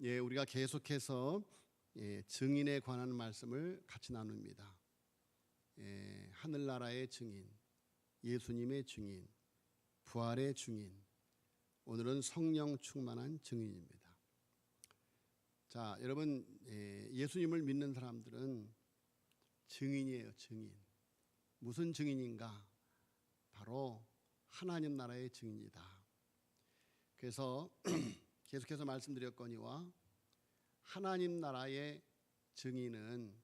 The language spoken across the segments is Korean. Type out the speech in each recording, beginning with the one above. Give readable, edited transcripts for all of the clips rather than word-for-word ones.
우리가 계속해서 증인에 관한 말씀을 같이 나눕니다. 하늘나라의 증인, 예수님의 증인, 부활의 증인, 오늘은 성령 충만한 증인입니다. 자, 여러분, 예수님을 믿는 사람들은 증인이에요. 증인. 무슨 증인인가? 바로 하나님 나라의 증인이다. 그래서 계속해서 말씀드렸거니와 하나님 나라의 증인은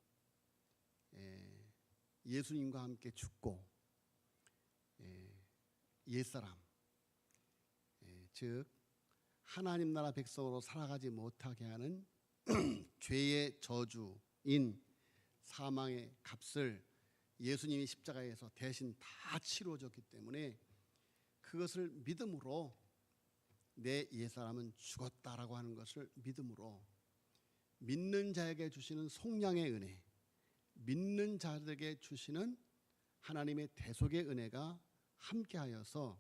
예수님과 함께 죽고 옛사람, 즉 하나님 나라 백성으로 살아가지 못하게 하는 죄의 저주인 사망의 값을 예수님이 십자가에서 대신 다 치루어졌기 때문에 그것을 믿음으로 내 옛사람은 죽었다라고 하는 것을 믿음으로 믿는 자에게 주시는 속량의 은혜, 믿는 자들에게 주시는 하나님의 대속의 은혜가 함께하여서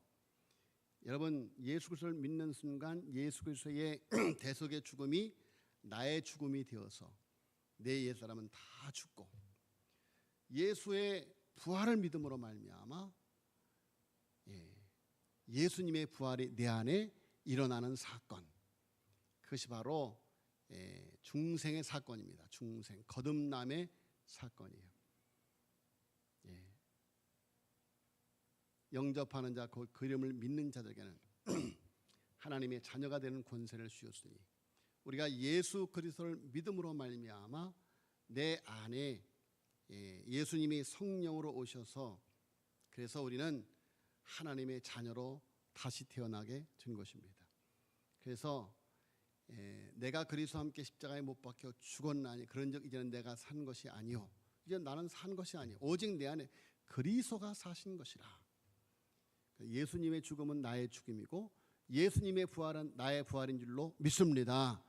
여러분 예수 그리스도를 믿는 순간 예수 그리스도의 대속의 죽음이 나의 죽음이 되어서 내 옛사람은 다 죽고 예수의 부활을 믿음으로 말미암아 예수님의 부활이 내 안에 일어나는 사건, 그것이 바로 중생의 사건입니다. 중생, 거듭남의 사건이에요. 영접하는 자, 그 이름을 믿는 자들에게는 하나님의 자녀가 되는 권세를 주셨으니 우리가 예수 그리스도를 믿음으로 말미암아 내 안에 예수님이 성령으로 오셔서 그래서 우리는 하나님의 자녀로 다시 태어나게 된 것입니다. 그래서 내가 그리스도와 함께 십자가에 못 박혀 죽었나니 그런즉 이제는 내가 산 것이 아니요 이제 나는 산 것이 아니요 오직 내 안에 그리스도가 사신 것이라. 예수님의 죽음은 나의 죽음이고 예수님의 부활은 나의 부활인 줄로 믿습니다.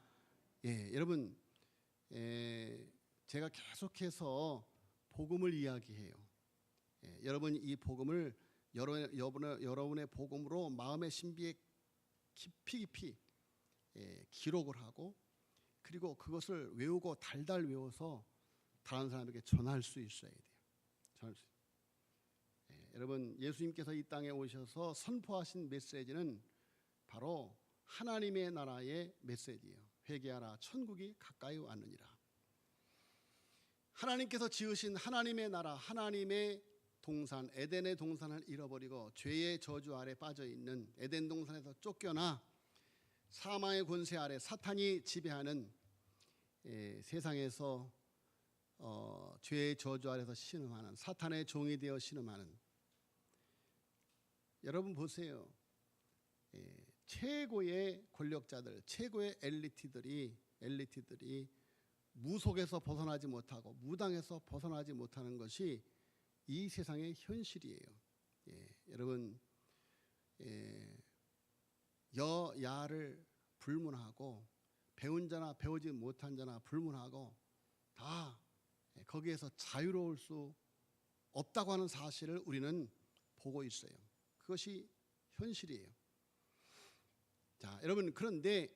여러분 제가 계속해서 복음을 이야기해요. 여러분이 이 복음을 여러분의 복음으로 마음의 신비에 깊이 기록을 하고 그리고 그것을 외우고 달달 외워서 다른 사람에게 전할 수 있어야 돼요. 여러분 예수님께서 이 땅에 오셔서 선포하신 메시지는 바로 하나님의 나라의 메시지예요. 회개하라 천국이 가까이 왔느니라. 하나님께서 지으신 하나님의 나라, 하나님의 동산, 에덴의 동산을 잃어버리고 죄의 저주 아래 빠져있는 에덴 동산에서 쫓겨나 사망의 권세 아래 사탄이 지배하는 세상에서 죄의 저주 아래서 신음하는 사탄의 종이 되어 신음하는 여러분 보세요. 최고의 권력자들, 최고의 엘리트들이 무속에서 벗어나지 못하고 무당에서 벗어나지 못하는 것이 이 세상의 현실이에요. 여러분 여야를 불문하고 배운 자나 배우지 못한 자나 불문하고 다 거기에서 자유로울 수 없다고 하는 사실을 우리는 보고 있어요. 그것이 현실이에요. 자, 여러분 그런데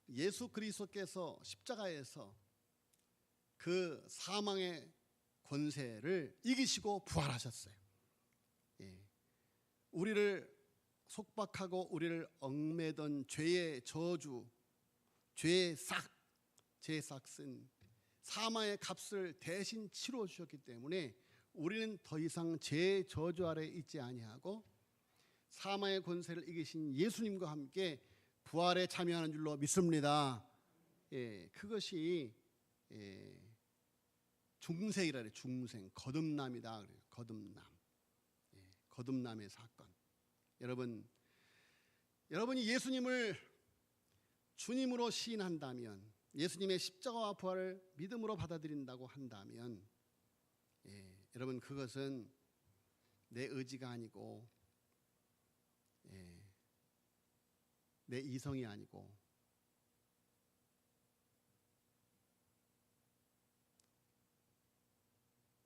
예수 그리스도께서 십자가에서 그 사망의 권세를 이기시고 부활하셨어요. 우리를 속박하고 우리를 얽매던 죄의 저주, 죄의 싹은 사망의 값을 대신 치러 주셨기 때문에 우리는 더 이상 죄의 저주 아래 있지 아니하고 사망의 권세를 이기신 예수님과 함께 부활에 참여하는 줄로 믿습니다. 그것이 중생이라 그래요. 중생, 거듭남이다 그래요. 거듭남의 사건. 여러분이 예수님을 주님으로 시인한다면, 예수님의 십자가와 부활을 믿음으로 받아들인다고 한다면, 여러분 그것은 내 의지가 아니고 내 이성이 아니고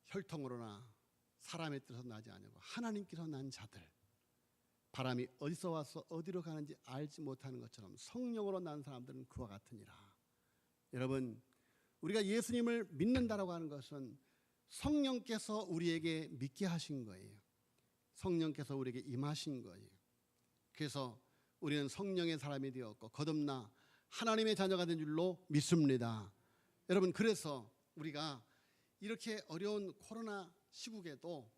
혈통으로나 사람의 뜻으로 나지 아니고 하나님께서 난 자들, 바람이 어디서 와서 어디로 가는지 알지 못하는 것처럼 성령으로 난 사람들은 그와 같으니라. 여러분, 우리가 예수님을 믿는다라고 하는 것은 성령께서 우리에게 믿게 하신 거예요. 성령께서 우리에게 임하신 거예요. 그래서 우리는 성령의 사람이 되었고 거듭나 하나님의 자녀가 된 줄로 믿습니다. 여러분, 그래서 우리가 이렇게 어려운 코로나 시국에도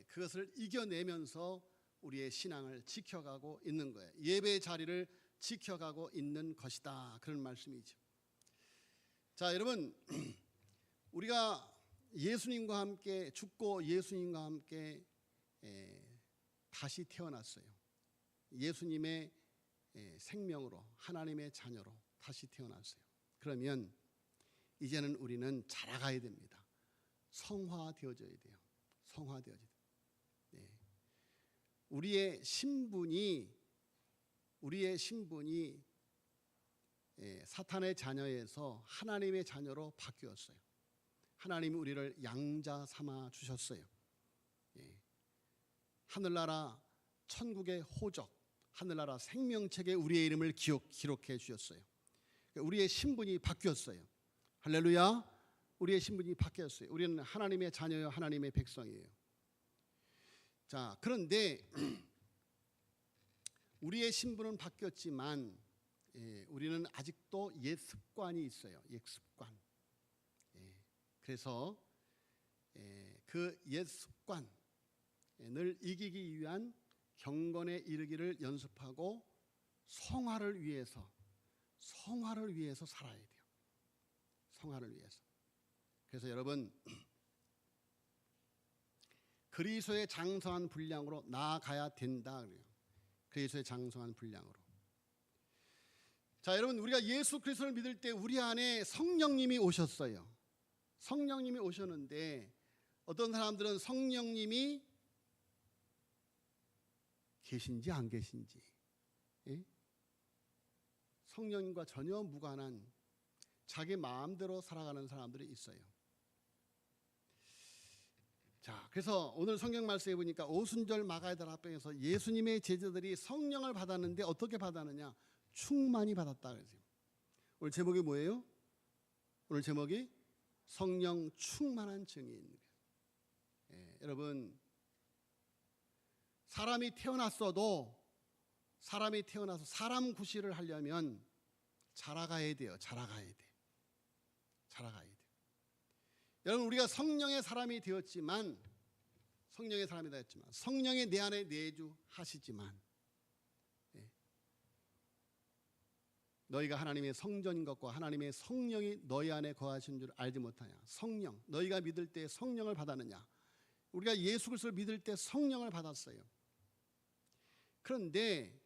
그것을 이겨내면서 우리의 신앙을 지켜가고 있는 거예요. 예배의 자리를 지켜가고 있는 것이다, 그런 말씀이죠. 자, 여러분, 우리가 예수님과 함께 죽고 예수님과 함께 다시 태어났어요. 예수님의 생명으로, 하나님의 자녀로 다시 태어났어요. 그러면 이제는 우리는 자라가야 됩니다. 성화되어져야 돼요. 성화되어져야 돼요. 우리의 신분이 사탄의 자녀에서 하나님의 자녀로 바뀌었어요. 하나님이 우리를 양자 삼아 주셨어요. 하늘나라 천국의 호적, 하늘나라 생명책에 우리의 이름을 기록해 주셨어요. 우리의 신분이 바뀌었어요. 할렐루야. 우리의 신분이 바뀌었어요. 우리는 하나님의 자녀요, 하나님의 백성이에요. 자, 그런데 우리의 신분은 바뀌었지만 우리는 아직도 옛 습관이 있어요. 옛 습관. 그래서 그 옛 습관을 이기기 위한 경건에 이르기를 연습하고 성화를 위해서 살아야 돼요. 성화를 위해서. 그래서 여러분, 그리스도의 장성한 분량으로 나아가야 된다 그래요. 그리스도의 장성한 분량으로. 자, 여러분, 우리가 예수 그리스도를 믿을 때 우리 안에 성령님이 오셨어요. 성령님이 오셨는데 어떤 사람들은 성령님이 계신지 안 계신지, 성령님과 전혀 무관한 자기 마음대로 살아가는 사람들이 있어요. 자, 그래서 오늘 성경 말씀에 보니까 오순절 마가다라 합병에서 예수님의 제자들이 성령을 받았는데 어떻게 받았느냐? 충만히 받았다 그랬어요. 오늘 제목이 뭐예요? 오늘 제목이 성령 충만한 증인. 여러분, 사람이 태어나서 사람 구실을 하려면 자라가야 돼요. 자라가야 돼. 여러분, 우리가 성령의 사람이 되었지만 성령이 내 안에 내주하시지만 너희가 하나님의 성전인 것과 하나님의 성령이 너희 안에 거하신 줄 알지 못하냐? 성령, 너희가 믿을 때 성령을 받았느냐? 우리가 예수 그리스도를 믿을 때 성령을 받았어요. 그런데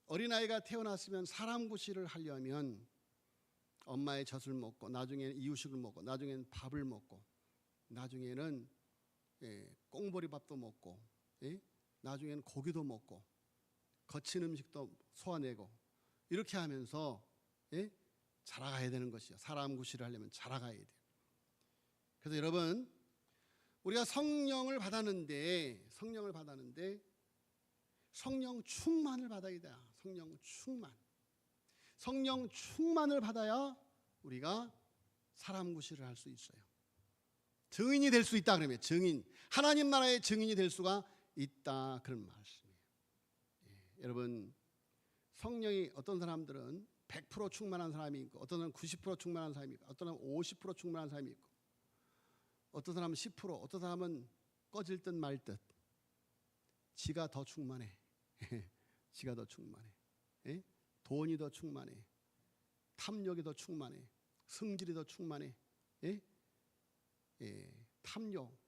어린아이가 태어났으면 사람 구실을 하려면 엄마의 젖을 먹고 나중에는 이유식을 먹고 나중에는 밥을 먹고 나중에는 꽁보리밥도 먹고 나중에는 고기도 먹고 거친 음식도 소화내고 이렇게 하면서 자라가야 되는 것이요. 사람 구실을 하려면 자라가야 돼요. 그래서 여러분, 우리가 성령을 받았는데 성령 충만을 받아야 돼요. 성령 충만을 받아야 우리가 사람 구실을 할 수 있어요. 증인이 될 수 있다 그러면 하나님 나라의 증인이 될 수가 있다, 그런 말씀이에요. 여러분, 성령이 어떤 사람들은 100% 충만한 사람이 있고 어떤 사람은 90% 충만한 사람이 있고 어떤 사람은 50% 충만한 사람이 있고 어떤 사람은 10%, 어떤 사람은 꺼질 듯 말 듯. 지가 더 충만해. 지가 더 충만해. 돈이 더 충만해. 탐욕이 더 충만해. 성질이 더 충만해. 탐욕,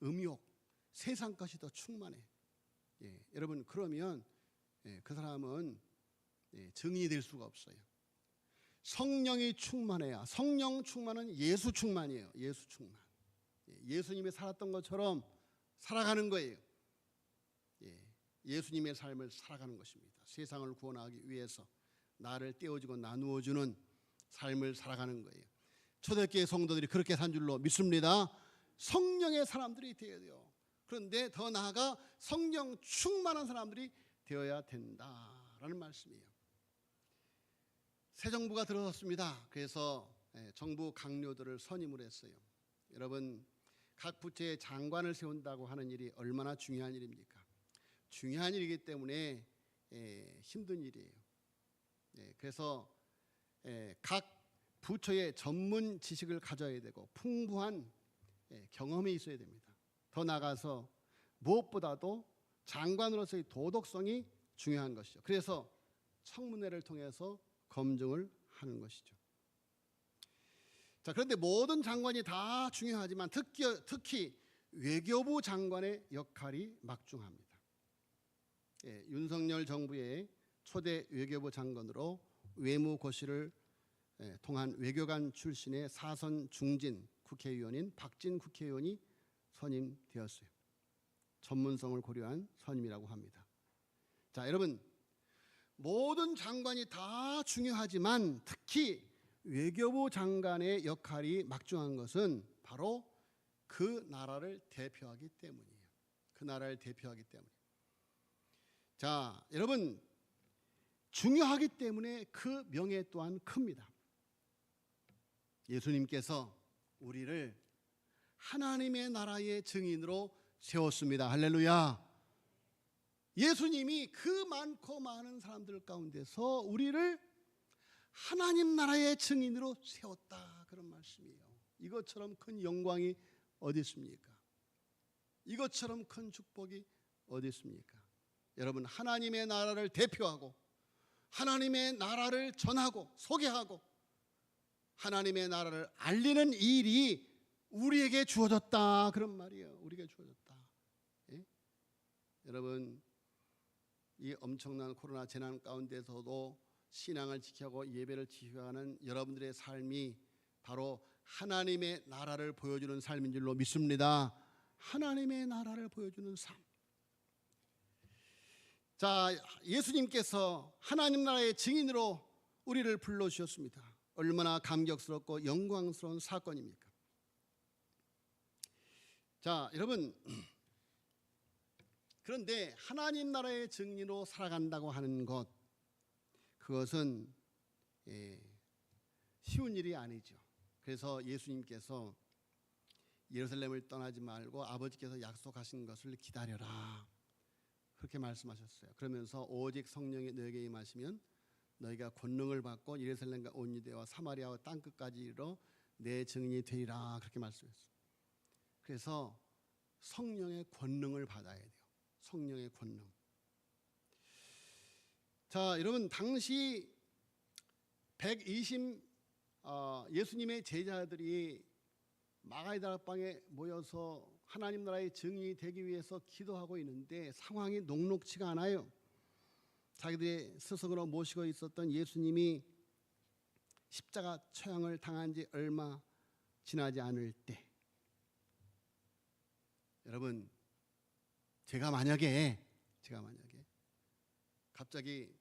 음욕, 세상 것이 더 충만해. 여러분, 그러면 그 사람은 증인이 될 수가 없어요. 성령이 충만해야. 성령 충만은 예수 충만이에요. 예수 충만. 예수님이 살았던 것처럼 살아가는 거예요. 예수님의 삶을 살아가는 것입니다. 세상을 구원하기 위해서 나를 떼어주고 나누어주는 삶을 살아가는 거예요. 초대교회 성도들이 그렇게 산 줄로 믿습니다. 성령의 사람들이 되어야 돼요. 그런데 더 나아가 성령 충만한 사람들이 되어야 된다라는 말씀이에요. 새 정부가 들어섰습니다. 그래서 정부 강요들을 선임을 했어요. 여러분, 각 부처의 장관을 세운다고 하는 일이 얼마나 중요한 일입니까? 중요한 일이기 때문에 힘든 일이에요. 그래서 각 부처의 전문 지식을 가져야 되고 풍부한 경험이 있어야 됩니다. 더 나아가서 무엇보다도 장관으로서의 도덕성이 중요한 것이죠. 그래서 청문회를 통해서 검증을 하는 것이죠. 자, 그런데 모든 장관이 다 중요하지만 특히 외교부 장관의 역할이 막중합니다. 윤석열 정부의 초대 외교부 장관으로 외무고시를 통한 외교관 출신의 사선 중진 국회의원인 박진 국회의원이 선임되었어요. 전문성을 고려한 선임이라고 합니다. 자, 여러분, 모든 장관이 다 중요하지만 특히 외교부 장관의 역할이 막중한 것은 바로 그 나라를 대표하기 때문이에요. 그 나라를 대표하기 때문에. 자, 여러분, 중요하기 때문에 그 명예 또한 큽니다. 예수님께서 우리를 하나님의 나라의 증인으로 세웠습니다. 할렐루야. 예수님이 그 많고 많은 사람들 가운데서 우리를 하나님 나라의 증인으로 세웠다, 그런 말씀이에요. 이것처럼 큰 영광이 어디 있습니까? 이것처럼 큰 축복이 어디 있습니까? 여러분, 하나님의 나라를 대표하고 하나님의 나라를 전하고 소개하고 하나님의 나라를 알리는 일이 우리에게 주어졌다, 그런 말이에요. 우리에게 주어졌다. 예? 여러분, 이 엄청난 코로나 재난 가운데서도 신앙을 지켜고 예배를 지켜가는 여러분들의 삶이 바로 하나님의 나라를 보여주는 삶인 줄로 믿습니다. 하나님의 나라를 보여주는 삶. 자, 예수님께서 하나님 나라의 증인으로 우리를 불러주셨습니다. 얼마나 감격스럽고 영광스러운 사건입니까? 자, 여러분, 그런데 하나님 나라의 증인으로 살아간다고 하는 것, 그것은 쉬운 일이 아니죠. 그래서 예수님께서 예루살렘을 떠나지 말고 아버지께서 약속하신 것을 기다려라, 그렇게 말씀하셨어요. 그러면서 오직 성령이 너에게 임하시면 너희가 권능을 받고 예루살렘과 온 유대와 사마리아와 땅끝까지 이르러 내 증인이 되리라, 그렇게 말씀했어요. 그래서 성령의 권능을 받아야 돼요. 성령의 권능. 자, 여러분, 당시 120 예수님의 제자들이 마가의 다락방에 모여서 하나님 나라의 증인이 되기 위해서 기도하고 있는데 상황이 녹록치가 않아요. 자기들의 스승으로 모시고 있었던 예수님이 십자가 처형을 당한 지 얼마 지나지 않을 때, 여러분, 제가 만약에 갑자기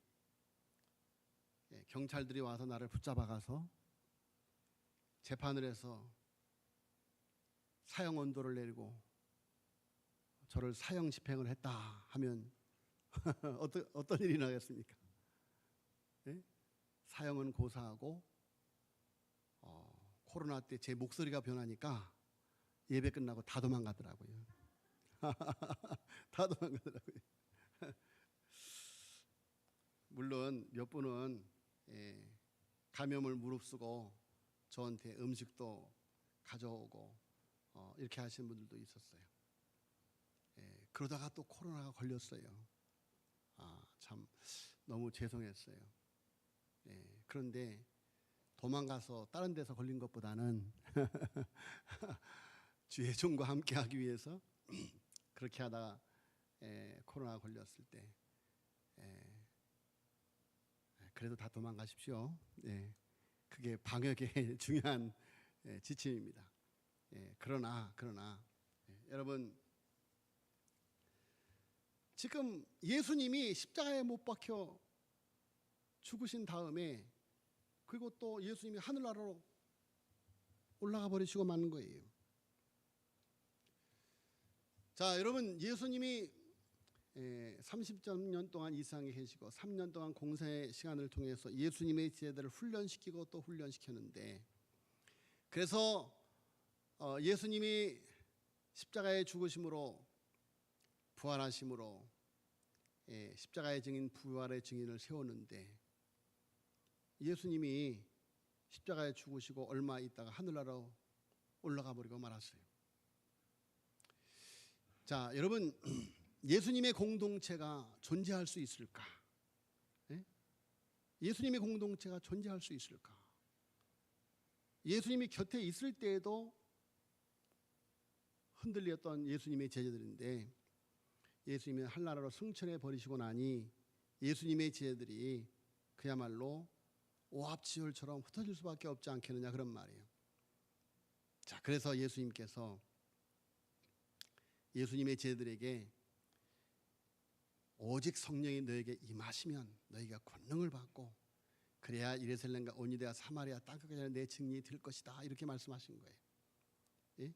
경찰들이 와서 나를 붙잡아가서 재판을 해서 사형 언도를 내리고 저를 사형 집행을 했다 하면 어떤 일이 나겠습니까? 예? 사형은 고사하고 코로나 때 제 목소리가 변하니까 예배 끝나고 다 도망가더라고요. 다 도망가더라고요. 물론 몇 분은 감염을 무릅쓰고 저한테 음식도 가져오고 이렇게 하시는 분들도 있었어요. 그러다가 또 코로나가 걸렸어요. 참 너무 죄송했어요. 그런데 도망가서 다른 데서 걸린 것보다는 주의 종과 함께 하기 위해서 그렇게 하다가 코로나가 걸렸을 때 그래도 다 도망가십시오. 그게 방역의 중요한 지침입니다. 그러나 여러분, 지금 예수님이 십자가에 못 박혀 죽으신 다음에 그리고 또 예수님이 하늘나라로 올라가 버리시고 마는 거예요. 자, 여러분, 예수님이 30년 동안 이 세상에 계시고 3년 동안 공생의 시간을 통해서 예수님의 제자들을 훈련시키고 또 훈련시켰는데, 그래서 예수님이 십자가의 죽으심으로 부활하심으로 십자가의 증인, 부활의 증인을 세웠는데, 예수님이 십자가에 죽으시고 얼마 있다가 하늘나라로 올라가 버리고 말았어요. 자, 여러분, 예수님의 공동체가 존재할 수 있을까? 예수님의 공동체가 존재할 수 있을까? 예수님이 곁에 있을 때에도 흔들렸던 예수님의 제자들인데, 예수님이 한나라로 승천해 버리시고 나니 예수님의 제자들이 그야말로 오합지졸처럼 흩어질 수밖에 없지 않겠느냐, 그런 말이에요. 자, 그래서 예수님께서 예수님의 제자들에게 오직 성령이 너에게 임하시면 너희가 권능을 받고 그래야 예루살렘과 온 유대와 사마리아 땅끝까지 내 증인이 될 것이다, 이렇게 말씀하신 거예요. 예?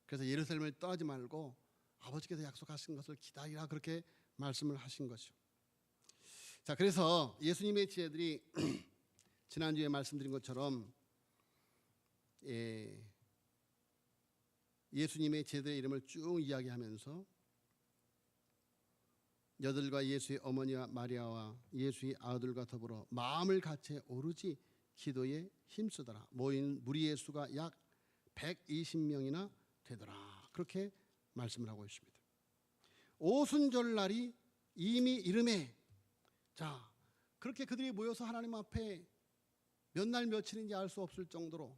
그래서 예루살렘을 떠나지 말고 아버지께서 약속하신 것을 기다리라, 그렇게 말씀을 하신 거죠. 자, 그래서 예수님의 제자들이 지난주에 말씀드린 것처럼 예수님의 제자들의 이름을 쭉 이야기하면서 여들과 예수의 어머니와 마리아와 예수의 아들과 더불어 마음을 같이 오르지 기도에 힘쓰더라. 모인 무리의 수가 약 120명이나 되더라, 그렇게 말씀을 하고 있습니다. 오순절날이 이미 이름에, 자, 그렇게 그들이 모여서 하나님 앞에 몇 날 며칠인지 알 수 없을 정도로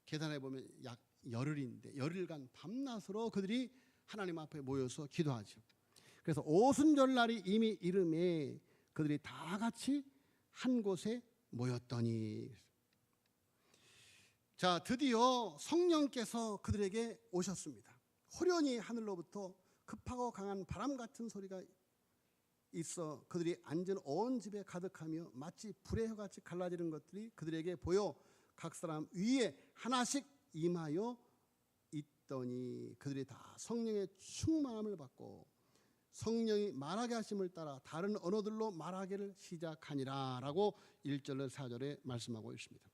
계산해 보면 약 열흘인데, 열흘간 밤낮으로 그들이 하나님 앞에 모여서 기도하죠. 그래서 오순절날이 이미 이름에 그들이 다 같이 한 곳에 모였더니, 자, 드디어 성령께서 그들에게 오셨습니다. 호련히 하늘로부터 급하고 강한 바람 같은 소리가 있어 그들이 앉은 온 집에 가득하며 마치 불의 혀같이 갈라지는 것들이 그들에게 보여 각 사람 위에 하나씩 임하여 있더니, 그들이 다 성령의 충만함을 받고 성령이 말하게 하심을 따라 다른 언어들로 말하기를 시작하니라, 라고 1절로 4절에 말씀하고 있습니다.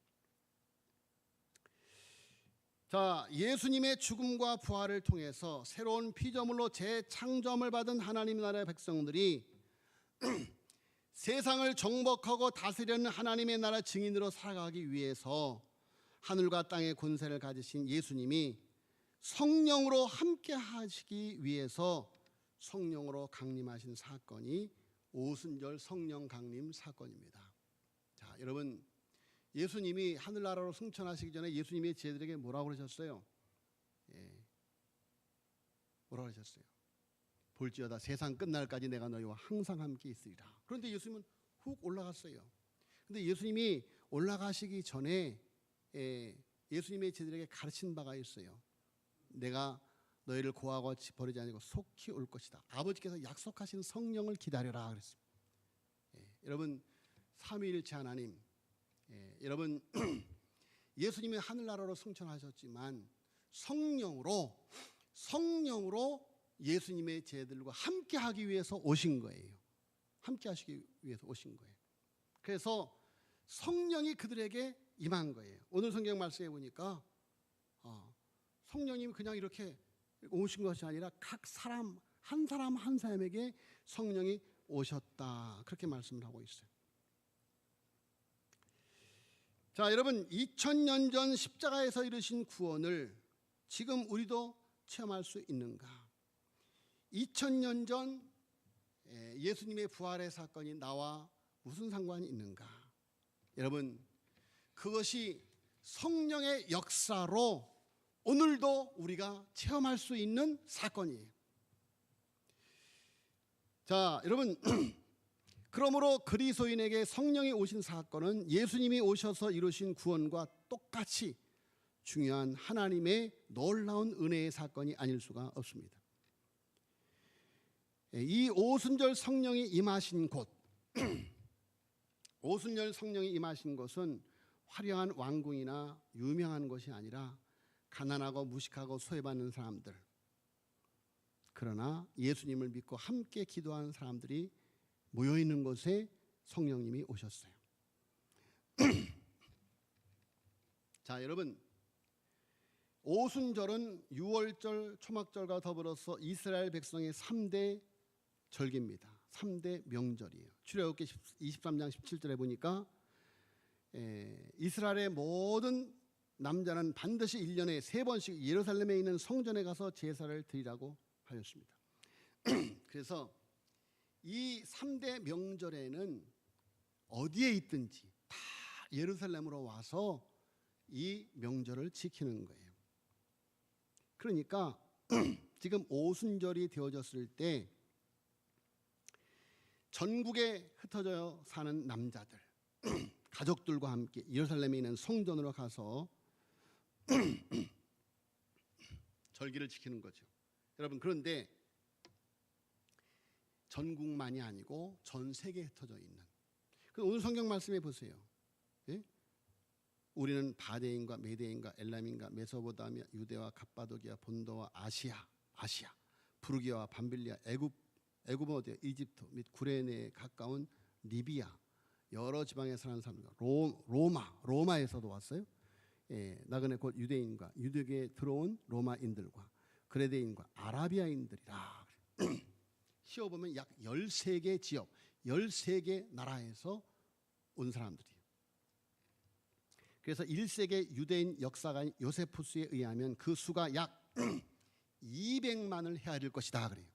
자, 예수님의 죽음과 부활을 통해서 새로운 피조물로 재창조함을 받은 하나님 나라의 백성들이 세상을 정복하고 다스리는 하나님의 나라 증인으로 살아가기 위해서 하늘과 땅의 권세를 가지신 예수님이 성령으로 함께 하시기 위해서 성령으로 강림하신 사건이 오순절 성령 강림 사건입니다. 자, 여러분, 예수님이 하늘나라로 승천하시기 전에 예수님의 제자들에게 뭐라고 그러셨어요? 뭐라고 그러셨어요? 볼지어다 세상 끝날까지 내가 너희와 항상 함께 있으리라. 그런데 예수님은 훅 올라갔어요. 그런데 예수님이 올라가시기 전에 예수님의 제자들에게 가르친 바가 있어요. 내가 너희를 고하고 버리지 아니고 속히 올 것이다. 아버지께서 약속하신 성령을 기다려라 그랬습니다. 여러분, 삼위일체 하나님, 여러분, 예수님이 하늘나라로 승천하셨지만 성령으로 예수님의 제자들과 함께 하기 위해서 오신 거예요. 함께 하시기 위해서 오신 거예요. 그래서 성령이 그들에게 임한 거예요. 오늘 성경 말씀에 보니까 성령님이 그냥 이렇게 오신 것이 아니라 각 사람 한 사람에게 성령이 오셨다, 그렇게 말씀을 하고 있어요. 자, 여러분, 2000년 전 십자가에서 이루신 구원을 지금 우리도 체험할 수 있는가? 2000년 전 예수님의 부활의 사건이 나와 무슨 상관이 있는가? 여러분, 그것이 성령의 역사로 오늘도 우리가 체험할 수 있는 사건이에요. 자, 여러분, 그러므로 그리스도인에게 성령이 오신 사건은 예수님이 오셔서 이루신 구원과 똑같이 중요한 하나님의 놀라운 은혜의 사건이 아닐 수가 없습니다. 이 오순절 성령이 임하신 곳, 오순절 성령이 임하신 곳은 화려한 왕궁이나 유명한 것이 아니라 가난하고 무식하고 소외받는 사람들, 그러나 예수님을 믿고 함께 기도하는 사람들이 모여있는 곳에 성령님이 오셨어요. 자, 여러분, 오순절은 유월절, 초막절과 더불어서 이스라엘 백성의 3대 절기입니다. 3대 명절이에요. 출애굽기 23장 17절에 보니까 이스라엘의 모든 남자는 반드시 1년에 3번씩 예루살렘에 있는 성전에 가서 제사를 드리라고 하였습니다. 그래서 이 3대 명절에는 어디에 있든지 다 예루살렘으로 와서 이 명절을 지키는 거예요. 그러니까 지금 오순절이 되어졌을 때 전국에 흩어져 사는 남자들, 가족들과 함께 예루살렘에 있는 성전으로 가서 절기를 지키는 거죠. 여러분, 그런데 전국만이 아니고 전 세계에 흩어져 있는, 오늘 성경 말씀해 보세요. 예? 우리는 바데인과 메데인과 엘람인과 메소포타미아, 유대와 갑바도기아, 본도와 아시아, 부르기아와 밤빌리아, 애굽어디아, 이집트 및 구레네에 가까운 리비아, 여러 지방에 사는 사람들, 로마에서도 왔어요. 나그네 곧 유대인과 유대교에 들어온 로마인들과 그레데인과 아라비아인들이라. 시어보면 약 13개 지역, 13개 나라에서 온 사람들이에요. 그래서 1세기 유대인 역사가인 요세푸스에 의하면 그 수가 약 200만을 헤아릴 것이다 그래요.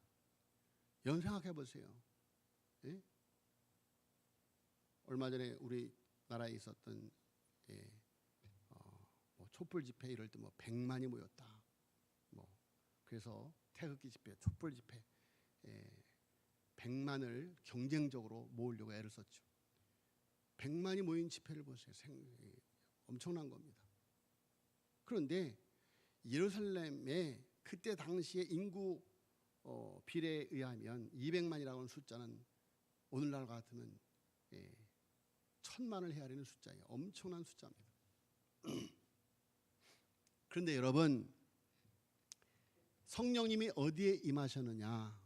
여러분 생각해 보세요. 예? 얼마 전에 우리 나라에 있었던 뭐 촛불 집회 이럴 때 뭐 100만이 모였다. 뭐 그래서 태극기 집회, 촛불 집회 100만을 경쟁적으로 모으려고 애를 썼죠. 100만이 모인 집회를 보세요. 엄청난 겁니다. 그런데 예루살렘의 그때 당시의 인구 비례에 의하면 200만이라고 하는 숫자는 오늘날 같으면 1000만을 헤아리는 숫자예요. 엄청난 숫자입니다. 그런데 여러분, 성령님이 어디에 임하셨느냐?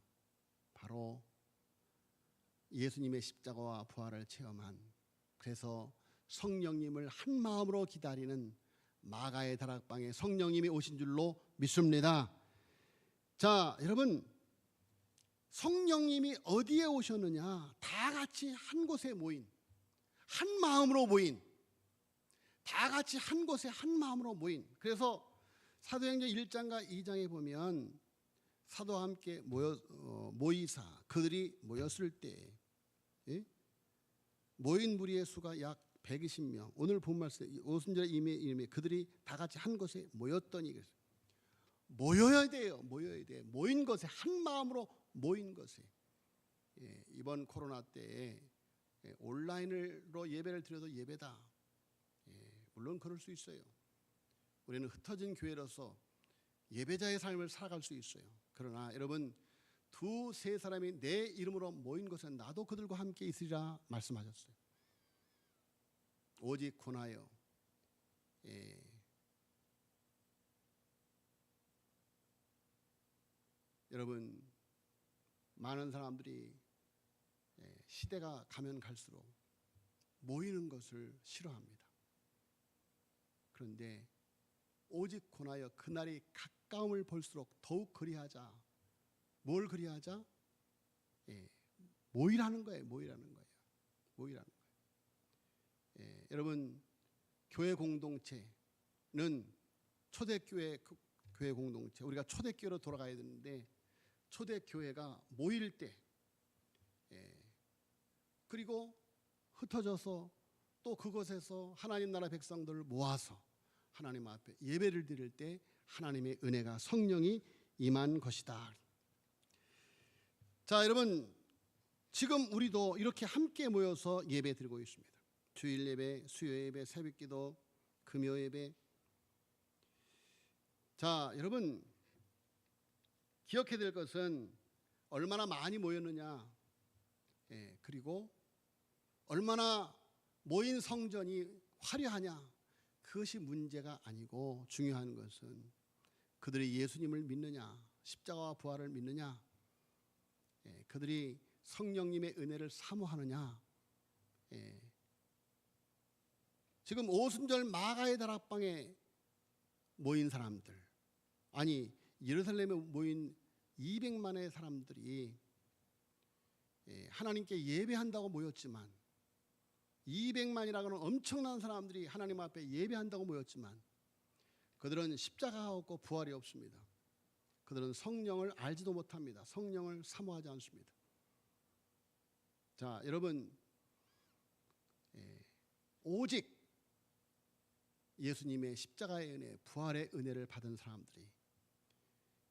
바로 예수님의 십자가와 부활을 체험한, 그래서 성령님을 한 마음으로 기다리는 마가의 다락방에 성령님이 오신 줄로 믿습니다. 자, 여러분, 성령님이 어디에 오셨느냐? 다 같이 한 곳에 모인, 한 마음으로 모인, 다 같이 한 곳에 한 마음으로 모인. 그래서 사도행전 1장과 2장에 보면 사도와 함께 모이사 그들이 모였을 때 모인 무리의 수가 약 120명. 오늘 본 말씀 오순절 이미 그들이 다 같이 한 곳에 모였더니, 모여야 돼요. 모여야 돼. 모인 것에 한 마음으로 모인 것에. 이번 코로나 때에 온라인으로 예배를 드려도 예배다. 물론 그럴 수 있어요. 우리는 흩어진 교회로서 예배자의 삶을 살아갈 수 있어요. 그러나 여러분, 2-3 사람이 내 이름으로 모인 곳에 나도 그들과 함께 있으리라 말씀하셨어요. 오직 권하여 여러분, 많은 사람들이 시대가 가면 갈수록 모이는 것을 싫어합니다. 그런데 오직 권하여 그날이 가까움을 볼수록 더욱 그리하자. 뭘 그리하자? 모이라는 거예요. 모이라는 거예요. 모이라는 거예요. 여러분, 교회 공동체는 초대교회 교회 공동체, 우리가 초대교회로 돌아가야 되는데, 초대교회가 모일 때 그리고 흩어져서 또 그곳에서 하나님 나라 백성들을 모아서 하나님 앞에 예배를 드릴 때 하나님의 은혜가, 성령이 임한 것이다. 자, 여러분, 지금 우리도 이렇게 함께 모여서 예배 드리고 있습니다. 주일 예배, 수요 예배, 새벽 기도, 금요 예배. 자, 여러분, 기억해야 될 것은 얼마나 많이 모였느냐, 그리고 얼마나 모인 성전이 화려하냐, 그것이 문제가 아니고 중요한 것은 그들이 예수님을 믿느냐, 십자가와 부활을 믿느냐, 그들이 성령님의 은혜를 사모하느냐. 지금 오순절 마가의 다락방에 모인 사람들, 아니 예루살렘에 모인 200만의 사람들이 하나님께 예배한다고 모였지만, 200만이라고는 엄청난 사람들이 하나님 앞에 예배한다고 모였지만 그들은 십자가가 없고 부활이 없습니다. 그들은 성령을 알지도 못합니다. 성령을 사모하지 않습니다. 자, 여러분, 오직 예수님의 십자가의 은혜, 부활의 은혜를 받은 사람들이,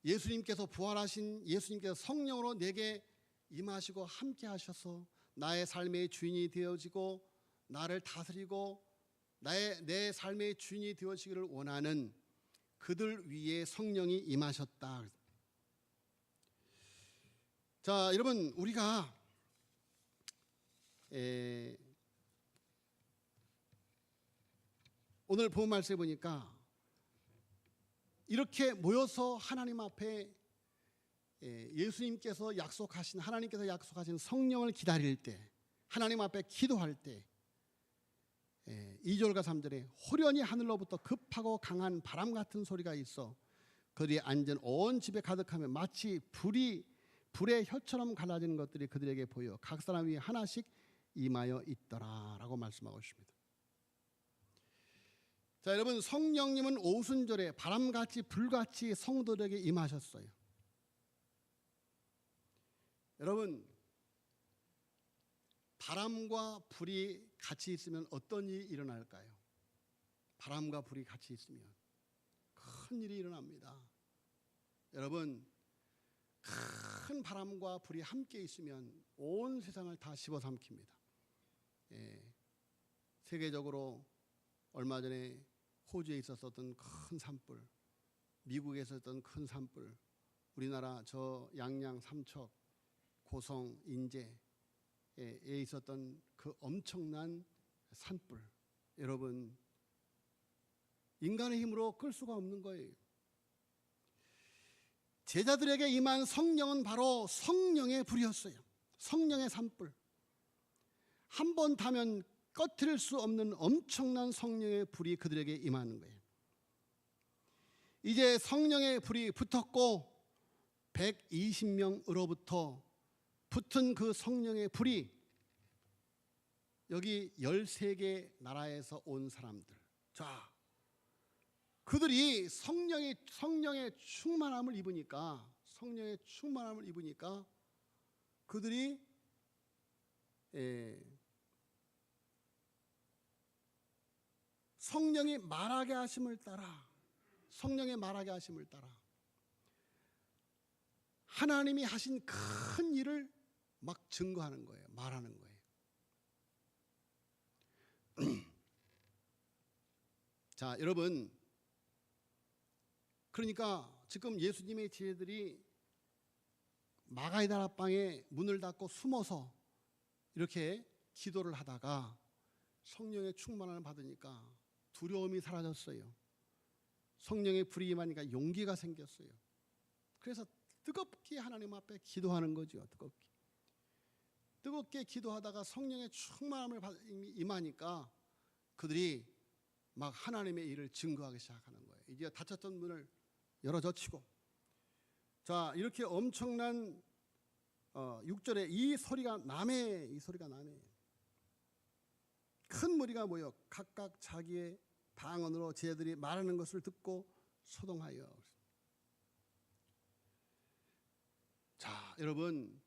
예수님께서 부활하신 예수님께서 성령으로 내게 임하시고 함께 하셔서 나의 삶의 주인이 되어지고 나를 다스리고 내 삶의 주인이 되어지기를 원하는 그들 위에 성령이 임하셨다. 자, 여러분, 우리가 오늘 본 말씀에 보니까 이렇게 모여서 하나님 앞에 예수님께서 약속하신, 하나님께서 약속하신 성령을 기다릴 때, 하나님 앞에 기도할 때 2절과 3절에 호련히 하늘로부터 급하고 강한 바람 같은 소리가 있어 그들이 앉은 온 집에 가득하며 마치 불의 혀처럼 갈라지는 것들이 그들에게 보여 각 사람 위에 하나씩 임하여 있더라 라고 말씀하고 있습니다. 자, 여러분, 성령님은 오순절에 바람같이 불같이 성도들에게 임하셨어요. 여러분, 바람과 불이 같이 있으면 어떤 일이 일어날까요? 바람과 불이 같이 있으면 큰 일이 일어납니다. 여러분, 큰 바람과 불이 함께 있으면 온 세상을 다 집어삼킵니다. 세계적으로 얼마 전에 호주에 있었던 큰 산불, 미국에 있었던 큰 산불, 우리나라 저 양양, 삼척, 고성, 인제에 있었던 그 엄청난 산불, 여러분, 인간의 힘으로 끌 수가 없는 거예요. 제자들에게 임한 성령은 바로 성령의 불이었어요. 성령의 산불. 한 번 타면 꺼트릴 수 없는 엄청난 성령의 불이 그들에게 임하는 거예요. 이제 성령의 불이 붙었고 120명으로부터 붙은 그 성령의 불이 여기 13개 나라에서 온 사람들, 자, 그들이 성령의 충만함을 입으니까, 그들이 성령이 말하게 하심을 따라, 하나님이 하신 큰 일을 막 증거하는 거예요. 말하는 거예요. 자, 여러분, 그러니까 지금 예수님의 제자들이 마가의 다락방에 문을 닫고 숨어서 이렇게 기도를 하다가 성령의 충만함을 받으니까 두려움이 사라졌어요. 성령의 불이 임하니까 용기가 생겼어요. 그래서 뜨겁게 하나님 앞에 기도하는 거죠. 뜨겁게 기도하다가 성령의 충만함을 임하니까 그들이 막 하나님의 일을 증거하기 시작하는 거예요. 이제 닫혔던 문을 열어젖히고, 자, 이렇게 엄청난 6절에 이 소리가 나매. 큰 무리가 모여 각각 자기의 방언으로 제자들이 말하는 것을 듣고 소동하여. 자, 여러분,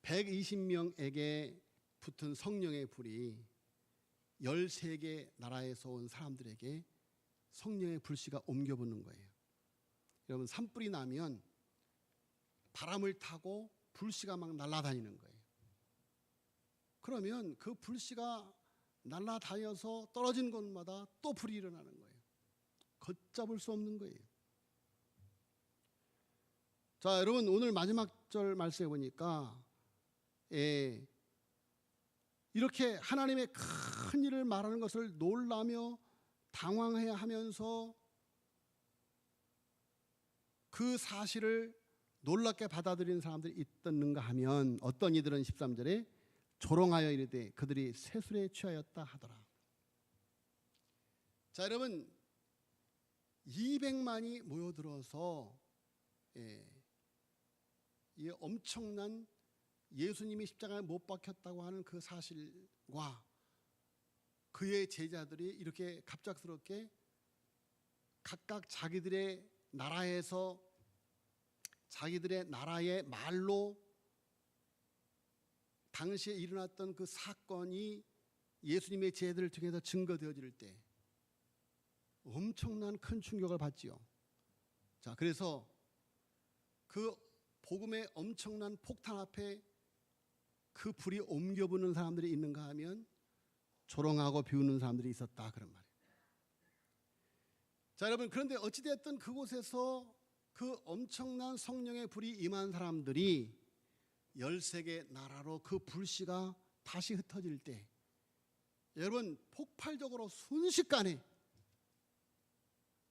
120명에게 붙은 성령의 불이 13개 나라에서 온 사람들에게 성령의 불씨가 옮겨붙는 거예요. 여러분, 산불이 나면 바람을 타고 불씨가 막 날아다니는 거예요. 그러면 그 불씨가 날아다녀서 떨어진 곳마다 또 불이 일어나는 거예요. 걷잡을 수 없는 거예요. 자, 여러분, 오늘 마지막 절 말씀해 보니까 이렇게 하나님의 큰 일을 말하는 것을 놀라며 당황해야 하면서 그 사실을 놀랍게 받아들이는 사람들이 있었는가 하면 어떤 이들은 13절에 조롱하여 이르되 그들이 세술에 취하였다 하더라. 자, 여러분 200만이 모여들어서 이 엄청난 예수님이 십자가에 못 박혔다고 하는 그 사실과 그의 제자들이 이렇게 갑작스럽게 각각 자기들의 나라에서 자기들의 나라의 말로 당시에 일어났던 그 사건이 예수님의 제자들을 통해서 증거되어질 때 엄청난 큰 충격을 받지요. 자, 그래서 그 복음의 엄청난 폭탄 앞에 그 불이 옮겨부는 사람들이 있는가 하면 조롱하고 비웃는 사람들이 있었다, 그런 말이에요. 자, 여러분, 그런데 어찌됐든 그곳에서 그 엄청난 성령의 불이 임한 사람들이 13개 나라로 그 불씨가 다시 흩어질 때 여러분 폭발적으로 순식간에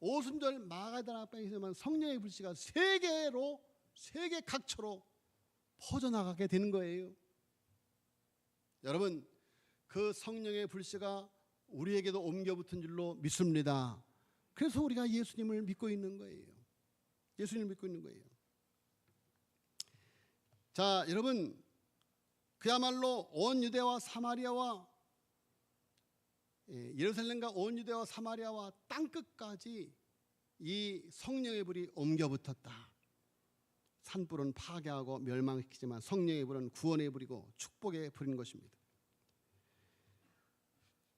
오순절 마가다나 앞에서만 성령의 불씨가 세계 각처로 퍼져나가게 되는 거예요. 여러분, 그 성령의 불씨가 우리에게도 옮겨붙은 줄로 믿습니다. 그래서 우리가 예수님을 믿고 있는 거예요. 예수님을 믿고 있는 거예요. 자, 여러분, 그야말로 온 유대와 사마리아와 예루살렘과 온 유대와 사마리아와 땅끝까지 이 성령의 불이 옮겨붙었다. 산불은 파괴하고 멸망시키지만 성령의 불은 구원의 불이고 축복의 불인 것입니다.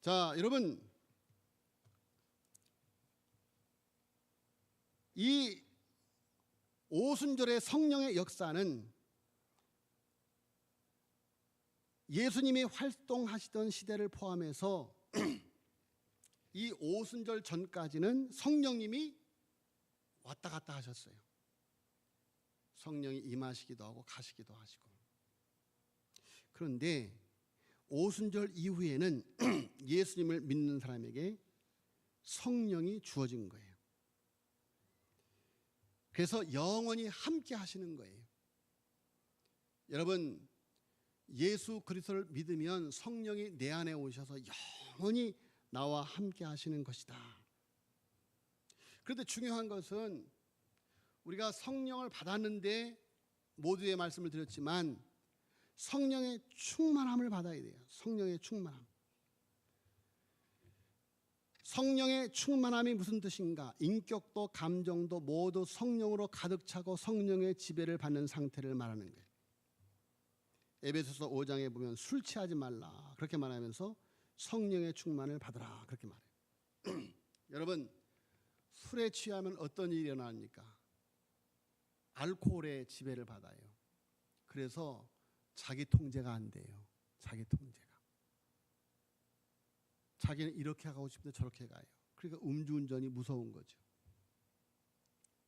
자, 여러분, 이 오순절의 성령의 역사는 예수님이 활동하시던 시대를 포함해서 이 오순절 전까지는 성령님이 왔다 갔다 하셨어요. 성령이 임하시기도 하고 가시기도 하시고. 그런데 오순절 이후에는 예수님을 믿는 사람에게 성령이 주어진 거예요. 그래서 영원히 함께 하시는 거예요. 여러분, 예수 그리스도를 믿으면 성령이 내 안에 오셔서 영원히 나와 함께 하시는 것이다. 그런데 중요한 것은 우리가 성령을 받았는데 모두의 말씀을 드렸지만 성령의 충만함을 받아야 돼요. 성령의 충만함. 성령의 충만함이 무슨 뜻인가? 인격도 감정도 모두 성령으로 가득 차고 성령의 지배를 받는 상태를 말하는 거예요. 에베소서 5장에 보면 술 취하지 말라 그렇게 말하면서 성령의 충만을 받으라 그렇게 말해요. 여러분, 술에 취하면 어떤 일이 일어납니까? 알코올의 지배를 받아요. 그래서 자기 통제가 안 돼요. 자기 통제가. 자기는 이렇게 가고 싶은데 저렇게 가요. 그러니까 음주운전이 무서운 거죠.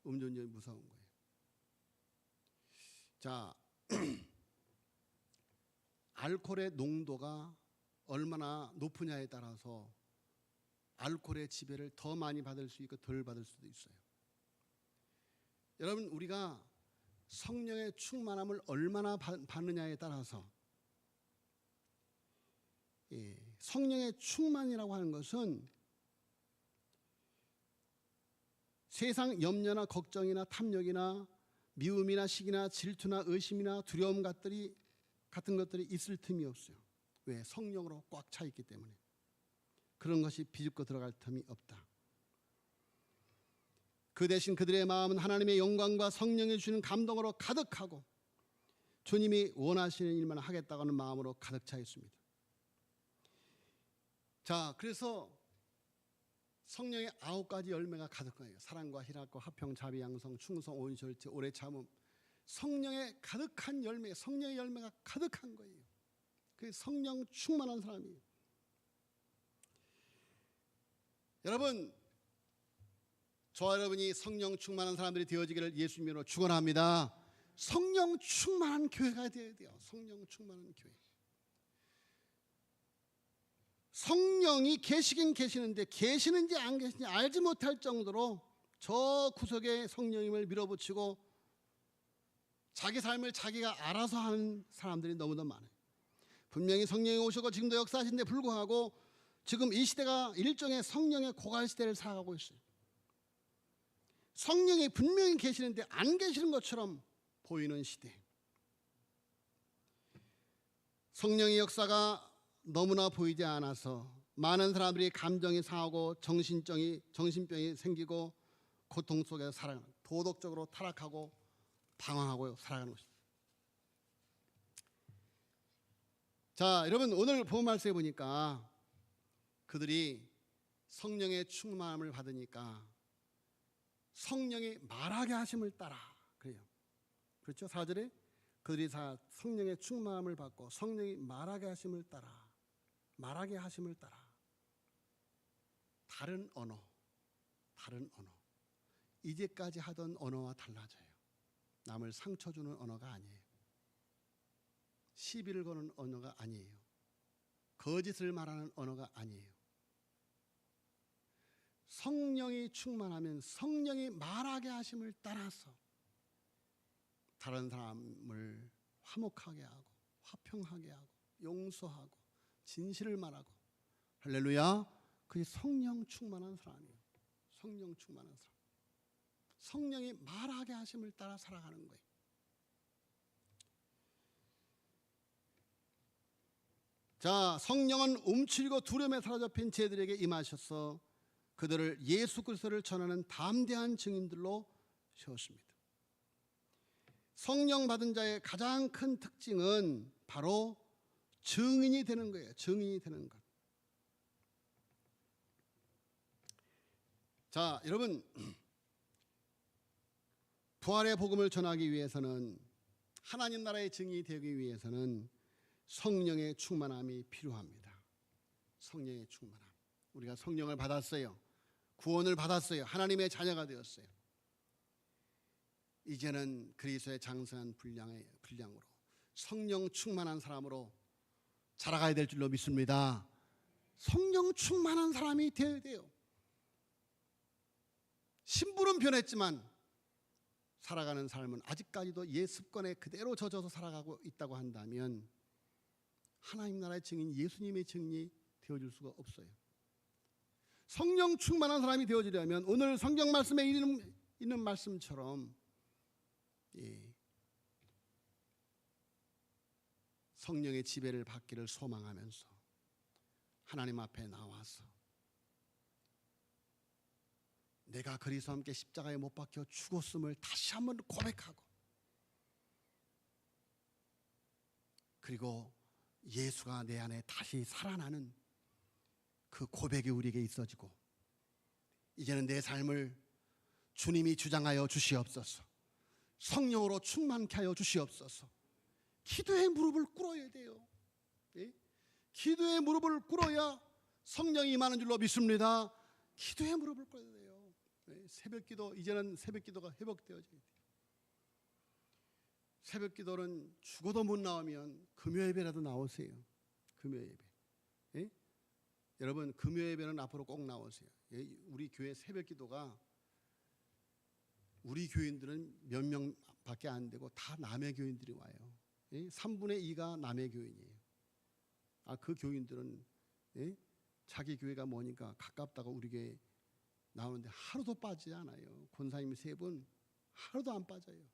음주운전이 무서운 거예요. 자, 알코올의 농도가 얼마나 높으냐에 따라서 알코올의 지배를 더 많이 받을 수 있고 덜 받을 수도 있어요. 여러분, 우리가 성령의 충만함을 얼마나 받느냐에 따라서 성령의 충만이라고 하는 것은 세상 염려나 걱정이나 탐욕이나 미움이나 시기나 질투나 의심이나 두려움 같은 것들이 있을 틈이 없어요. 왜? 성령으로 꽉 차 있기 때문에. 그런 것이 비집고 들어갈 틈이 없다. 그 대신 그들의 마음은 하나님의 영광과 성령이 주시는 감동으로 가득하고 주님이 원하시는 일만 하겠다고 하는 마음으로 가득 차 있습니다. 자, 그래서 성령의 9가지 열매가 가득해요. 사랑과 희락과 화평, 자비, 양성, 충성, 온유, 절제, 오래 참음. 성령의 가득한 열매, 성령의 열매가 가득한 거예요. 그게 성령 충만한 사람이에요. 여러분, 저와 여러분이 성령 충만한 사람들이 되어지기를 예수님으로 축원합니다. 성령 충만한 교회가 되어야 돼요. 성령 충만한 교회. 성령이 계시긴 계시는데 계시는지 안 계시는지 알지 못할 정도로 저 구석에 성령님을 밀어붙이고 자기 삶을 자기가 알아서 하는 사람들이 너무나 많아요. 분명히 성령이 오시고 지금도 역사하신데 불구하고 지금 이 시대가 일종의 성령의 고갈 시대를 살아가고 있어요. 성령이 분명히 계시는데 안 계시는 것처럼 보이는 시대. 성령의 역사가 너무나 보이지 않아서 많은 사람들이 감정이 상하고 정신병이 생기고 고통 속에서 살아가는, 도덕적으로 타락하고 방황하고 살아가는 것입니다. 자, 여러분 오늘 본 말씀에 보니까 그들이 성령의 충만함을 받으니까 성령의 말하게 하심을 따라 그래요. 그렇죠? 4절에 그들이 다 성령의 충만함을 받고 성령이 말하게 하심을 따라 다른 언어 이제까지 하던 언어와 달라져요. 남을 상처 주는 언어가 아니에요. 시비를 거는 언어가 아니에요. 거짓을 말하는 언어가 아니에요. 성령이 충만하면 성령이 말하게 하심을 따라서 다른 사람을 화목하게 하고 화평하게 하고 용서하고 진실을 말하고, 할렐루야, 그게 성령 충만한 사람이에요. 성령 충만한 사람. 성령이 말하게 하심을 따라 살아가는 거예요. 자, 성령은 움츠리고 두려움에 사로잡힌 죄들에게 임하셔서 그들을 예수 그리스도를 전하는 담대한 증인들로 세웠습니다. 성령 받은 자의 가장 큰 특징은 바로 증인이 되는 거예요. 증인이 되는 것. 자, 여러분, 부활의 복음을 전하기 위해서는, 하나님 나라의 증인이 되기 위해서는 성령의 충만함이 필요합니다. 성령의 충만함. 우리가 성령을 받았어요. 구원을 받았어요. 하나님의 자녀가 되었어요. 이제는 그리스도의 장성한 분량으로 성령 충만한 사람으로 자라가야 될 줄로 믿습니다. 성령 충만한 사람이 되어야 돼요. 신분은 변했지만 살아가는 삶은 아직까지도 옛 습관에 그대로 젖어서 살아가고 있다고 한다면 하나님 나라의 증인, 예수님의 증인이 되어줄 수가 없어요. 성령 충만한 사람이 되어지려면 오늘 성경 말씀에 있는 말씀처럼 성령의 지배를 받기를 소망하면서 하나님 앞에 나와서 내가 그리스도와 함께 십자가에 못 박혀 죽었음을 다시 한번 고백하고, 그리고 예수가 내 안에 다시 살아나는 그 고백이 우리에게 있어지고, 이제는 내 삶을 주님이 주장하여 주시옵소서, 성령으로 충만케 하여 주시옵소서. 기도의 무릎을 꿇어야 돼요. 예? 기도의 무릎을 꿇어야 성령이 임하는 줄로 믿습니다. 기도의 무릎을 꿇어야 돼요. 예? 새벽기도, 이제는 새벽기도가 회복되어져야 돼요. 새벽기도는 죽어도 못 나오면 금요예배라도 나오세요. 금요예배. 예? 여러분, 금요예배는 앞으로 꼭 나오세요. 예? 우리 교회 새벽기도가, 우리 교인들은 몇 명밖에 안 되고 다 남의 교인들이 와요. 예? 3분의 2가 남의 교인이에요. 그 교인들은 예? 자기 교회가 뭐니까 가깝다고 우리 교회 나오는데 하루도 빠지지 않아요. 권사님 3분 하루도 안 빠져요.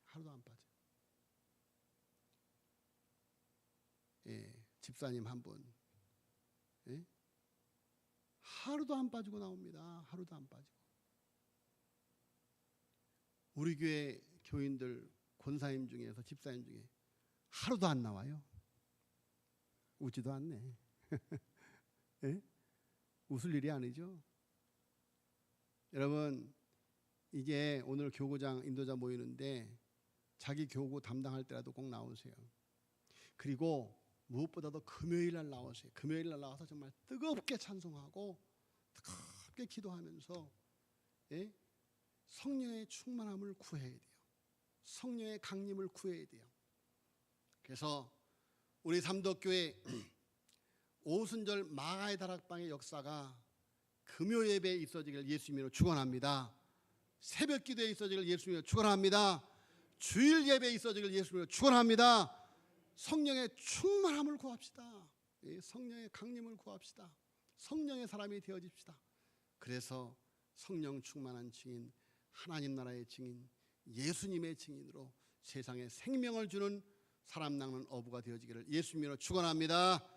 하루도 안 빠져요. 예, 집사님 1분 예? 하루도 안 빠지고 나옵니다. 하루도 안 빠지고. 우리 교회 교인들, 권사님 중에서, 집사님 중에 하루도 안 나와요. 웃지도 않네. 예? 웃을 일이 아니죠. 여러분, 이제 오늘 교구장 인도자 모이는데 자기 교구 담당할 때라도 꼭 나오세요. 그리고 무엇보다도 금요일 날 나오세요. 금요일 날 나와서 정말 뜨겁게 찬송하고 뜨겁게 기도하면서 예? 성령의 충만함을 구해야 돼요. 성령의 강림을 구해야 돼요. 그래서 우리 삼덕교회 오순절 마가의 다락방의 역사가 금요 예배에 있어지기를 예수님으로 축원합니다. 새벽 기도에 있어지기를 예수님으로 축원합니다. 주일 예배에 있어지기를 예수님으로 축원합니다. 성령의 충만함을 구합시다. 성령의 강림을 구합시다. 성령의 사람이 되어집시다. 그래서 성령 충만한 증인, 하나님 나라의 증인, 예수님의 증인으로 세상에 생명을 주는 사람 낚는 어부가 되어지기를 예수님으로 축원합니다.